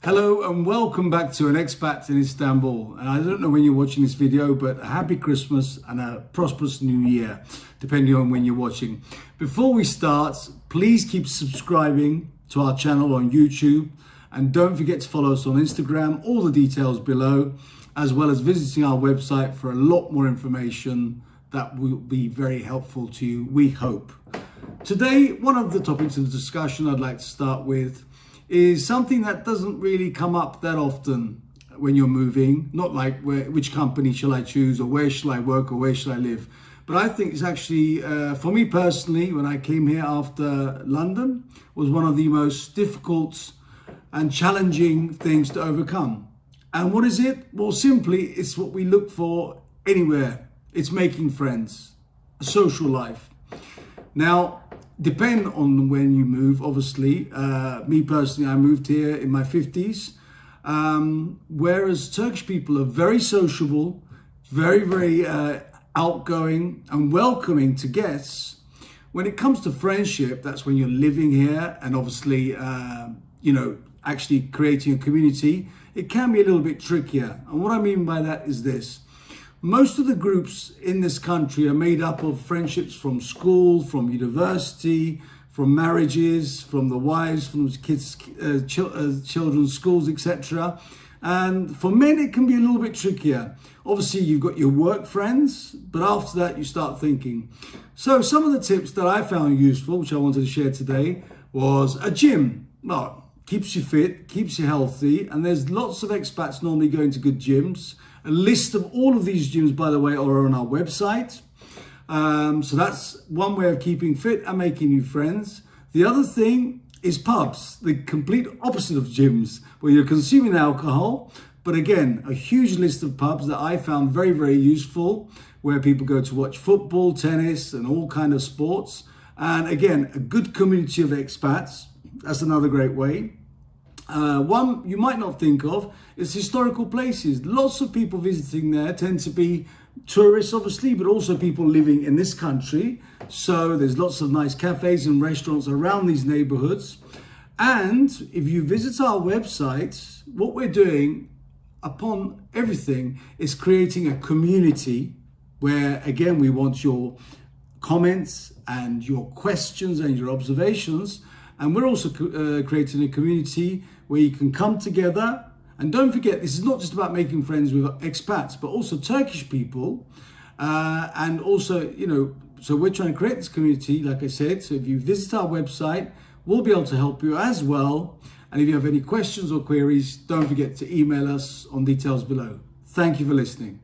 Hello and welcome back to an Expats in Istanbul. And I don't know when you're watching this video, but a happy Christmas and a prosperous new year, depending on when you're watching. Before we start, please keep subscribing to our channel on YouTube and don't forget to follow us on Instagram, all the details below, as well as visiting our website for a lot more information that will be very helpful to you, we hope. Today, one of the topics of discussion I'd like to start with is something that doesn't really come up that often when you're moving. Not like which company shall I choose, or where shall I work, or where shall I live. But I think it's actually, for me personally, when I came here after London, was one of the most difficult and challenging things to overcome. And what is it? Well, simply, it's what we look for anywhere. It's making friends, a social life. Now, depend on when you move, obviously. Me personally, I moved here in my 50s, whereas Turkish people are very sociable, very outgoing and welcoming to guests. When it comes to friendship, that's when you're living here and obviously, actually creating a community, it can be a little bit trickier. And what I mean by that is this. Most of the groups in this country are made up of friendships from school, from university, from marriages, from the wives, from the kids, children's schools, etc. And for men, it can be a little bit trickier. Obviously, you've got your work friends, but after that, you start thinking. So some of the tips that I found useful, which I wanted to share today, was a gym. Well, keeps you fit, keeps you healthy, and there's lots of expats normally going to good gyms. A list of all of these gyms, by the way, are on our website. So that's one way of keeping fit and making new friends. The other thing is pubs, the complete opposite of gyms, where you're consuming alcohol. But again, a huge list of pubs that I found very useful, where people go to watch football, tennis, and all kind of sports. And again, a good community of expats. That's another great way. One you might not think of is historical places. Lots of people visiting there tend to be tourists, obviously, but also people living in this country. So there's lots of nice cafes and restaurants around these neighborhoods. And if you visit our website, what we're doing upon everything is creating a community where, again, we want your comments and your questions and your observations. And we're also creating a community where you can come together. And don't forget, this is not just about making friends with expats, but also Turkish people. And also, so we're trying to create this community, like I said. So if you visit our website, we'll be able to help you as well. And if you have any questions or queries, don't forget to email us on details below. Thank you for listening.